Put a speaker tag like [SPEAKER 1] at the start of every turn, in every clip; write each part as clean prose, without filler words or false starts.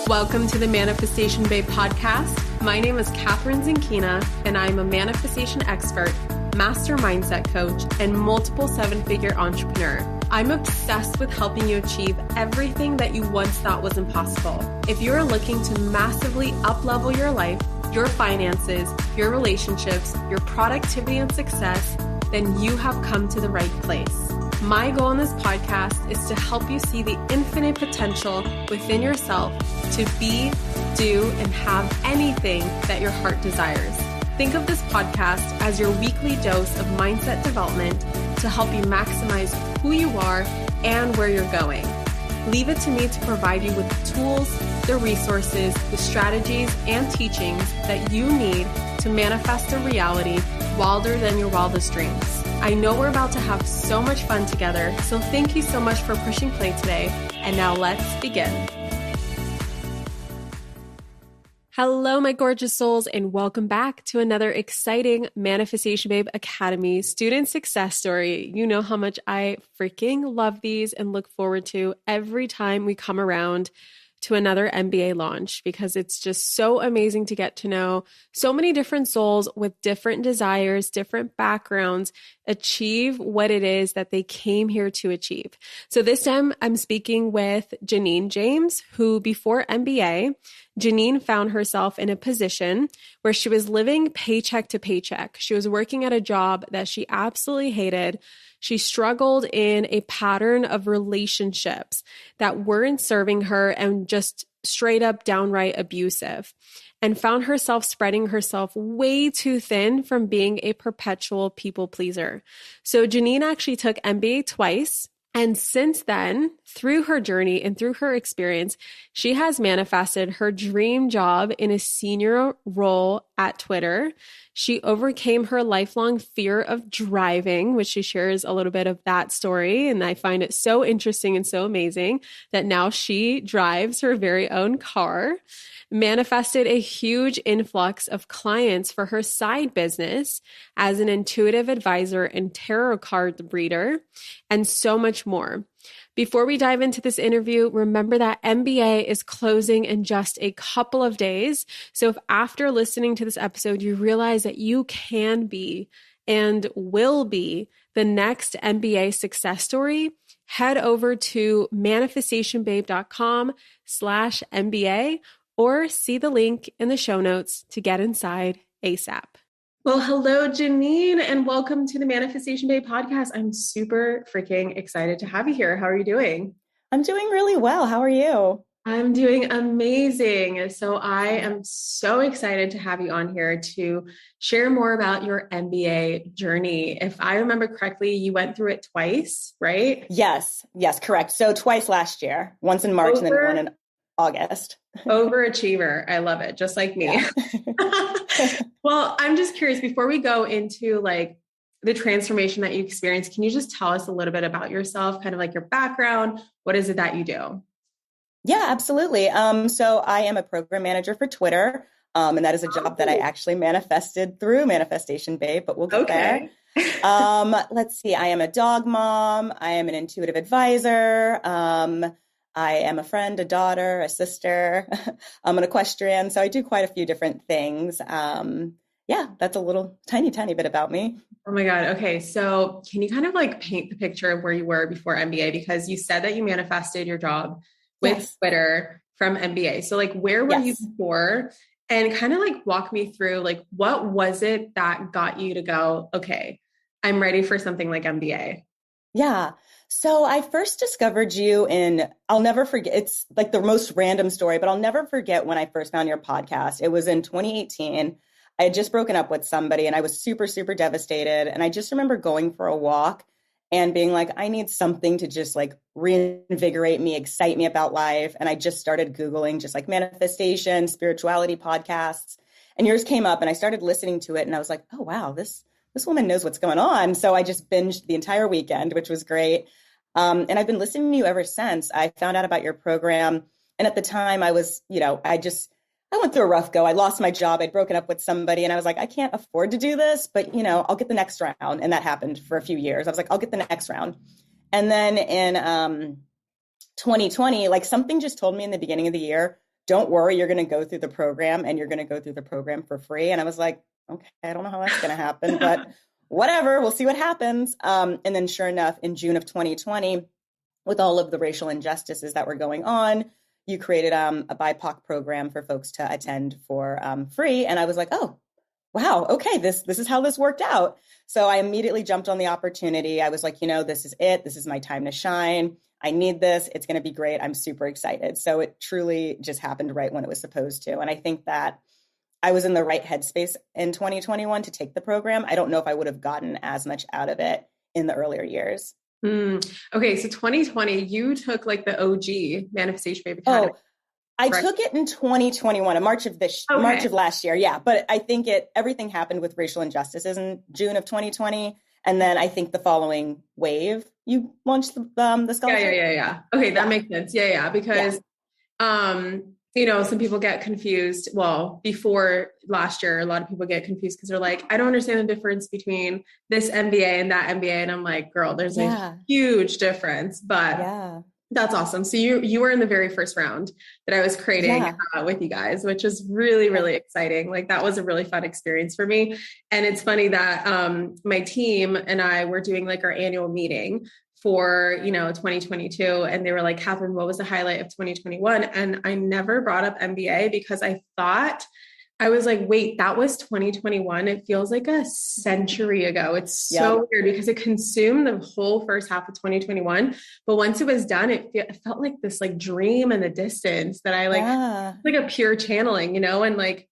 [SPEAKER 1] Welcome to the Manifestation Babe podcast. My name is Catherine Zinkina, and I'm a manifestation expert, master mindset coach, and multiple seven-figure entrepreneur. I'm obsessed with helping you achieve everything that you once thought was impossible. If you're looking to massively up-level your life, your finances, your relationships, your productivity and success, then you have come to the right place. My goal in this podcast is to help you see the infinite potential within yourself to be, do, and have anything that your heart desires. Think of this podcast as your weekly dose of mindset development to help you maximize who you are and where you're going. Leave it to me to provide you with the tools, the resources, the strategies, and teachings that you need to manifest a reality wilder than your wildest dreams. I know we're about to have so much fun together, so thank you so much for pushing play today. And now let's begin. Hello, my gorgeous souls, and welcome back to another exciting Manifestation Babe Academy student success story. You know how much I freaking love these and look forward to every time we come around to another MBA launch, because it's just so amazing to get to know so many different souls with different desires, different backgrounds, achieve what it is that they came here to achieve. So this time I'm speaking with Janine James, who before MBA, Janine found herself in a position where she was living paycheck to paycheck. She was working at a job that she absolutely hated. She struggled in a pattern of relationships that weren't serving her and just straight up downright abusive, and found herself spreading herself way too thin from being a perpetual people pleaser. So Janine actually took MBA twice. And since then, through her journey and through her experience, she has manifested her dream job in a senior role at Twitter. She overcame her lifelong fear of driving, which she shares a little bit of that story. And I find it so interesting and so amazing that now she drives her very own car, manifested a huge influx of clients for her side business as an intuitive advisor and tarot card reader, and so much more. Before we dive into this interview, remember that MBA is closing in just a couple of days. So if after listening to this episode, you realize that you can be and will be the next MBA success story, head over to manifestationbabe.com/MBA or see the link in the show notes to get inside ASAP. Well, hello, Janine, and welcome to the Manifestation Babe podcast. I'm super freaking excited to have you here. How are you doing?
[SPEAKER 2] I'm doing really well. How are you?
[SPEAKER 1] I'm doing amazing. So I am so excited to have you on here to share more about your MBA journey. If I remember correctly, you went through it twice, right?
[SPEAKER 2] Yes, correct. So twice last year, once in March and then one in August.
[SPEAKER 1] Overachiever. I love it. Just like me. Yeah. Well, I'm just curious, before we go into like the transformation that you experienced, can you just tell us a little bit about yourself, kind of like your background? What is it that you do?
[SPEAKER 2] Yeah, absolutely. So I am a program manager for Twitter. And that is a job that I actually manifested through Manifestation Babe, but we'll get there. Let's see. I am a dog mom. I am an intuitive advisor. I am a friend, a daughter, a sister. I'm an equestrian. So I do quite a few different things. Yeah, that's a little tiny bit about me.
[SPEAKER 1] Oh my God. Okay. So can you kind of like paint the picture of where you were before MBA? Because you said that you manifested your job with Twitter from MBA. So like, where were you before? And kind of like walk me through, like, what was it that got you to go, okay, I'm ready for something like MBA?
[SPEAKER 2] Yeah. So I first discovered you I'll never forget, it's like the most random story, but I'll never forget when I first found your podcast. It was in 2018. I had just broken up with somebody and I was super, super devastated. And I just remember going for a walk and being like, I need something to just like reinvigorate me, excite me about life. And I just started Googling just like manifestation, spirituality podcasts, and yours came up and I started listening to it. And I was like, oh, wow, this woman knows what's going on. So I just binged the entire weekend, which was great. And I've been listening to you ever since. I found out about your program. And at the time I was, I went through a rough go. I lost my job. I'd broken up with somebody and I was like, I can't afford to do this, but I'll get the next round. And that happened for a few years. I was like, I'll get the next round. And then in 2020, like something just told me in the beginning of the year, don't worry, you're going to go through the program and you're going to go through the program for free. And I was like, okay, I don't know how that's going to happen, but whatever, we'll see what happens. And then sure enough, in June of 2020, with all of the racial injustices that were going on, you created a BIPOC program for folks to attend for free. And I was like, oh, wow, okay, this is how this worked out. So I immediately jumped on the opportunity. I was like, this is it. This is my time to shine. I need this. It's going to be great. I'm super excited. So it truly just happened right when it was supposed to. And I think that I was in the right headspace in 2021 to take the program. I don't know if I would have gotten as much out of it in the earlier years.
[SPEAKER 1] Okay. So 2020, you took like the OG Manifestation Babe Academy.
[SPEAKER 2] Oh, I took it in 2021, in March of last year. Yeah. But I think everything happened with racial injustices in June of 2020. And then I think the following wave, you launched the scholarship.
[SPEAKER 1] Yeah. Okay. That makes sense. Yeah. Because, some people get confused. Well, before last year, a lot of people get confused because they're like, I don't understand the difference between this MBA and that MBA. And I'm like, girl, there's a huge difference, but that's awesome. So you were in the very first round that I was creating with you guys, which is really, really exciting. Like that was a really fun experience for me. And it's funny that my team and I were doing like our annual meeting for, 2022. And they were like, Catherine, what was the highlight of 2021? And I never brought up MBA because I was like, wait, that was 2021. It feels like a century ago. It's so weird because it consumed the whole first half of 2021. But once it was done, it felt like this like dream in the distance that I like a pure channeling, and like,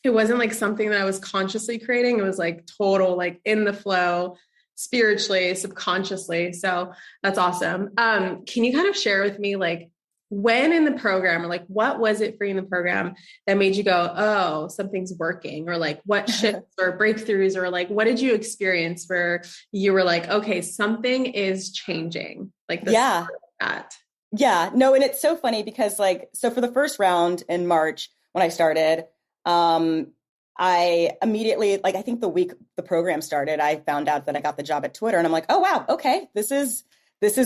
[SPEAKER 1] it wasn't like something that I was consciously creating. It was like total, like in the flow, spiritually, subconsciously. So that's awesome. Can you kind of share with me, like, when in the program, or like, what was it for you in the program that made you go, oh, something's working, or like what shifts or breakthroughs, or like, what did you experience where you were like, okay, something is changing, like this, that.
[SPEAKER 2] Yeah, no. And it's so funny because so for the first round in March, when I started, I immediately, I think the week the program started, I found out that I got the job at Twitter, and I'm like, oh, wow. Okay. This is,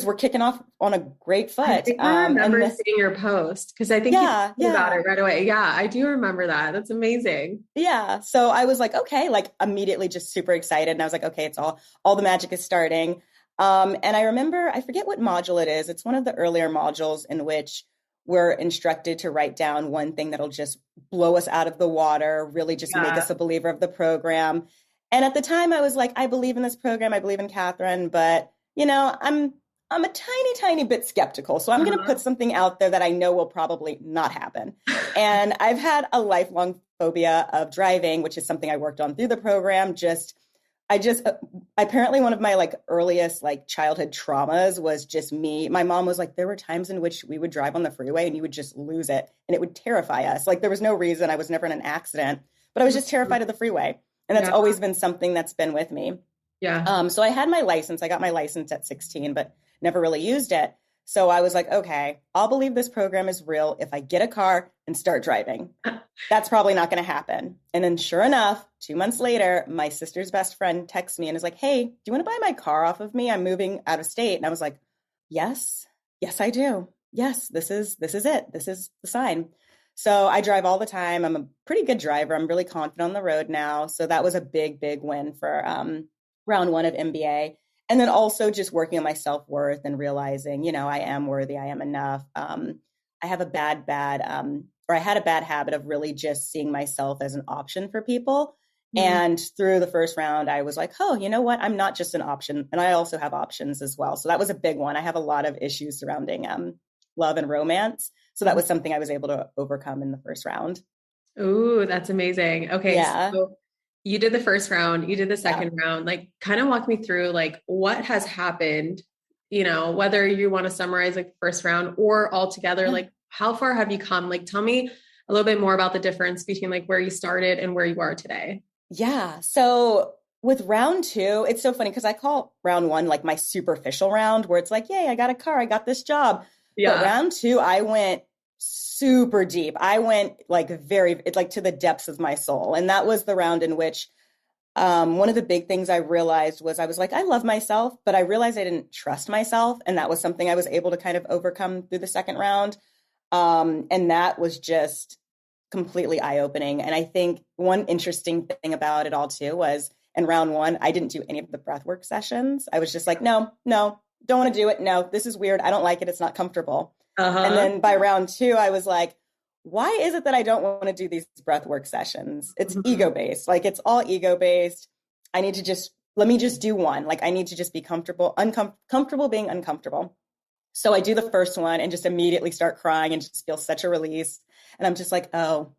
[SPEAKER 2] we're kicking off on a great foot.
[SPEAKER 1] I think I remember seeing your post because I think you talked about it right away. Yeah, I do remember that. That's amazing.
[SPEAKER 2] Yeah. So I was like, okay, immediately just super excited. And I was like, okay, it's all the magic is starting. And I remember, I forget what module it is. It's one of the earlier modules in which we're instructed to write down one thing that'll just blow us out of the water, really just make us a believer of the program. And at the time I was like, I believe in this program. I believe in Catherine, but I'm a tiny, tiny bit skeptical. So I'm going to put something out there that I know will probably not happen. And I've had a lifelong phobia of driving, which is something I worked on through the program. Apparently one of my earliest childhood traumas was just me. My mom was like, there were times in which we would drive on the freeway and you would just lose it and it would terrify us. There was no reason. I was never in an accident, but I was just terrified of the freeway. And that's always been something that's been with me.
[SPEAKER 1] Yeah.
[SPEAKER 2] So I had my license. I got my license at 16, but never really used it. So I was like, okay, I'll believe this program is real if I get a car and start driving. That's probably not going to happen. And then sure enough, 2 months later, my sister's best friend texts me and is like, hey, do you want to buy my car off of me? I'm moving out of state. And I was like, yes, I do. Yes, this is it. This is the sign. So I drive all the time. I'm a pretty good driver. I'm really confident on the road now. So that was a big, big win for round one of MBA. And then also just working on my self-worth and realizing, I am worthy, I am enough. I have I had a bad habit of really just seeing myself as an option for people. Mm-hmm. And through the first round, I was like, oh, you know what? I'm not just an option. And I also have options as well. So that was a big one. I have a lot of issues surrounding love and romance. So that was something I was able to overcome in the first round.
[SPEAKER 1] Ooh, that's amazing. Okay.
[SPEAKER 2] Yeah.
[SPEAKER 1] So you did the first round, you did the second round, kind of walk me through what has happened, whether you want to summarize the first round or altogether, how far have you come? Tell me a little bit more about the difference between where you started and where you are today.
[SPEAKER 2] Yeah. So with round two, it's so funny because I call round one my superficial round where it's yay, I got a car, I got this job. Yeah. But round two, I went super deep. I went to the depths of my soul. And that was the round in which one of the big things I realized was I was like, I love myself, but I realized I didn't trust myself. And that was something I was able to kind of overcome through the second round. And that was just completely eye-opening. And I think one interesting thing about it all too was in round one, I didn't do any of the breathwork sessions. I was just like, no, don't want to do it. No, this is weird. I don't like it. It's not comfortable. And then by round two, I was like, why is it that I don't want to do these breathwork sessions? It's ego-based. Like it's all ego-based. I need to let me just do one. Like I need to just be comfortable being uncomfortable. So I do the first one and just immediately start crying and just feel such a release. And I'm just like, oh,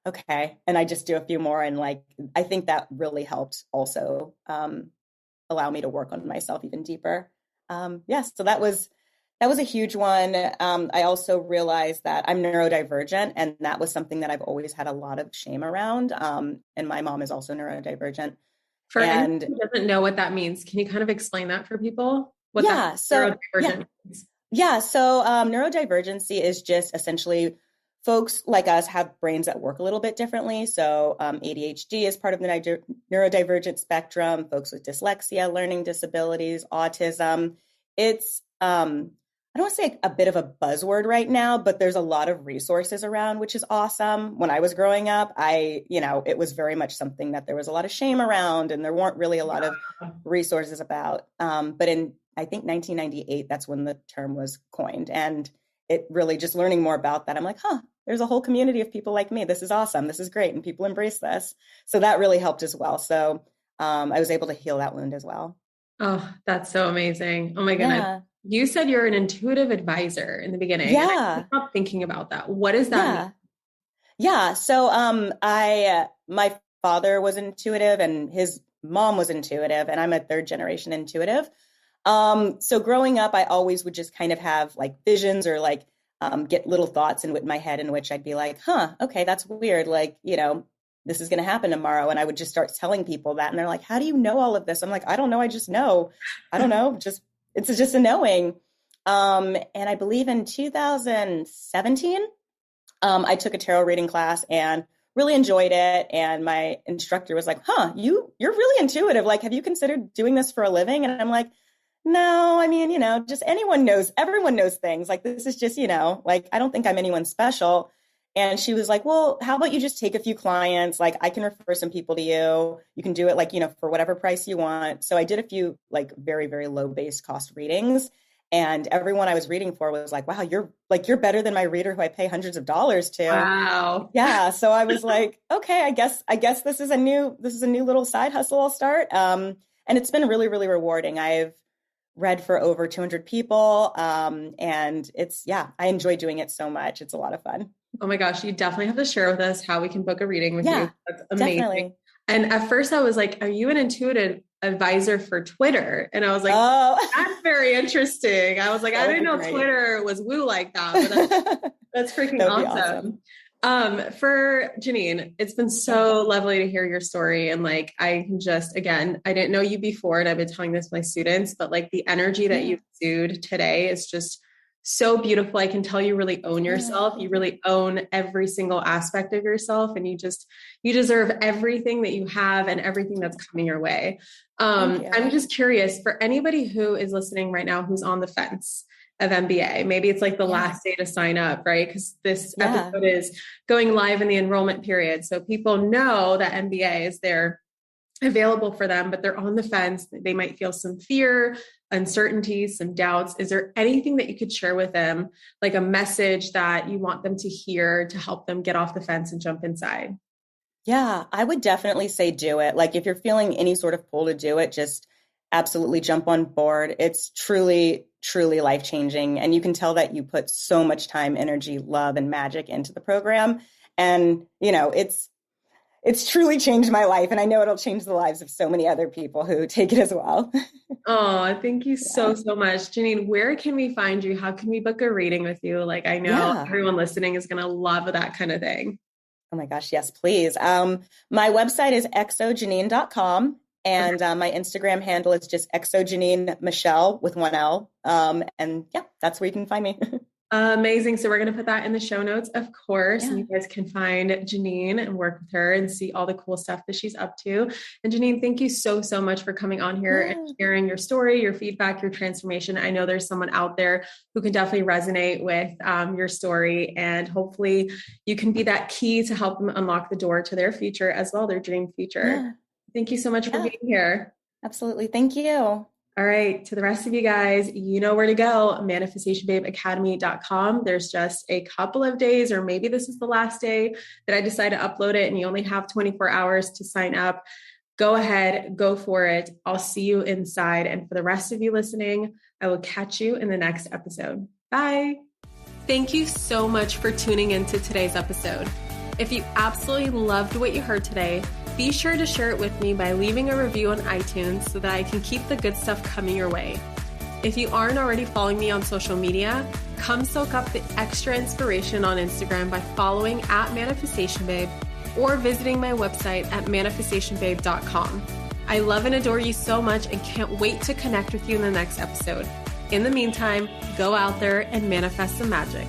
[SPEAKER 2] okay. And I just do a few more. And like, I think that really helped also allow me to work on myself even deeper. So that was a huge one. I also realized that I'm neurodivergent, and that was something that I've always had a lot of shame around. And my mom is also neurodivergent.
[SPEAKER 1] For anyone who doesn't know what that means, can you kind of explain that for people?
[SPEAKER 2] Neurodivergent means? So neurodivergency is just essentially folks like us have brains that work a little bit differently. So ADHD is part of the neurodivergent spectrum. Folks with dyslexia, learning disabilities, autism. It's I don't want to say a bit of a buzzword right now, but there's a lot of resources around, which is awesome. When I was growing up, it was very much something that there was a lot of shame around, and there weren't really a lot of resources about. But in, I think, 1998, that's when the term was coined. And it really just learning more about that, I'm like, there's a whole community of people like me. This is awesome. This is great. And people embrace this. So that really helped as well. So I was able to heal that wound as well.
[SPEAKER 1] Oh, that's so amazing. Oh my goodness. Yeah. You said you're an intuitive advisor in the beginning.
[SPEAKER 2] Yeah.
[SPEAKER 1] I'm not thinking about that. What does that mean?
[SPEAKER 2] Yeah. So my father was intuitive and his mom was intuitive, and I'm a third generation intuitive. So growing up, I always would just kind of have like visions or like get little thoughts in my head in which I'd be like, okay, that's weird. Like, this is going to happen tomorrow. And I would just start telling people that. And they're like, how do you know all of this? I'm like, I don't know. I just know. I don't know. It's just a knowing. And I believe in 2017, I took a tarot reading class and really enjoyed it. And my instructor was like, you're really intuitive. Like, have you considered doing this for a living? And I'm like, no, I mean, just everyone knows things. Like, this is just, like, I don't think I'm anyone special. And she was like, well, how about you just take a few clients? Like, I can refer some people to you. You can do it like, for whatever price you want. So I did a few like very, very low base cost readings. And everyone I was reading for was like, wow, you're better than my reader who I pay hundreds of dollars to.
[SPEAKER 1] Wow.
[SPEAKER 2] Yeah. So I was like, okay, I guess this is a new little side hustle I'll start. And it's been really, really rewarding. I've read for over 200 people. And I enjoy doing it so much. It's a lot of fun.
[SPEAKER 1] Oh my gosh, you definitely have to share with us how we can book a reading with you. That's amazing.
[SPEAKER 2] Definitely.
[SPEAKER 1] And at first I was like, are you an intuitive advisor for Twitter? And I was like, oh, that's very interesting. I was like, I didn't know Twitter was woo like that, but that's freaking awesome. For Janine, it's been so lovely to hear your story. And like, I can just, again, I didn't know you before, and I've been telling this to my students, but like the energy that you exude today is just so beautiful. I can tell you really own yourself. You really own every single aspect of yourself, and you deserve everything that you have and everything that's coming your way. I'm just curious, for anybody who is listening right now, who's on the fence of MBA, maybe it's like the last day to sign up, right? Because this episode is going live in the enrollment period. So people know that MBA is there available for them, but they're on the fence. They might feel some fear, uncertainty, some doubts. Is there anything that you could share with them, like a message that you want them to hear to help them get off the fence and jump inside?
[SPEAKER 2] Yeah, I would definitely say do it. Like if you're feeling any sort of pull to do it, just absolutely jump on board. It's truly, truly life-changing. And you can tell that you put so much time, energy, love, and magic into the program. And, it's truly changed my life. And I know it'll change the lives of so many other people who take it as well.
[SPEAKER 1] Oh, thank you so much. Janine, where can we find you? How can we book a reading with you? Like, I know everyone listening is going to love that kind of thing.
[SPEAKER 2] Oh my gosh. Yes, please. My website is exojanine.com. And my Instagram handle is just exojanine Michelle with one L. And that's where you can find me.
[SPEAKER 1] Amazing. So we're going to put that in the show notes, of course, and
[SPEAKER 2] Yeah.
[SPEAKER 1] you guys can find Janine and work with her and see all the cool stuff that she's up to. And Janine, thank you so, so much for coming on here and sharing your story, your feedback, your transformation. I know there's someone out there who can definitely resonate with your story, and hopefully you can be that key to help them unlock the door to their future as well, their dream future.
[SPEAKER 2] Yeah.
[SPEAKER 1] Thank you so much for being here.
[SPEAKER 2] Absolutely. Thank you.
[SPEAKER 1] All right. To the rest of you guys, you know where to go, manifestationbabeacademy.com. There's just a couple of days, or maybe this is the last day that I decide to upload it and you only have 24 hours to sign up. Go ahead, go for it. I'll see you inside. And for the rest of you listening, I will catch you in the next episode. Bye. Thank you so much for tuning into today's episode. If you absolutely loved what you heard today, be sure to share it with me by leaving a review on iTunes so that I can keep the good stuff coming your way. If you aren't already following me on social media, come soak up the extra inspiration on Instagram by following @ManifestationBabe or visiting my website at manifestationbabe.com. I love and adore you so much and can't wait to connect with you in the next episode. In the meantime, go out there and manifest some magic.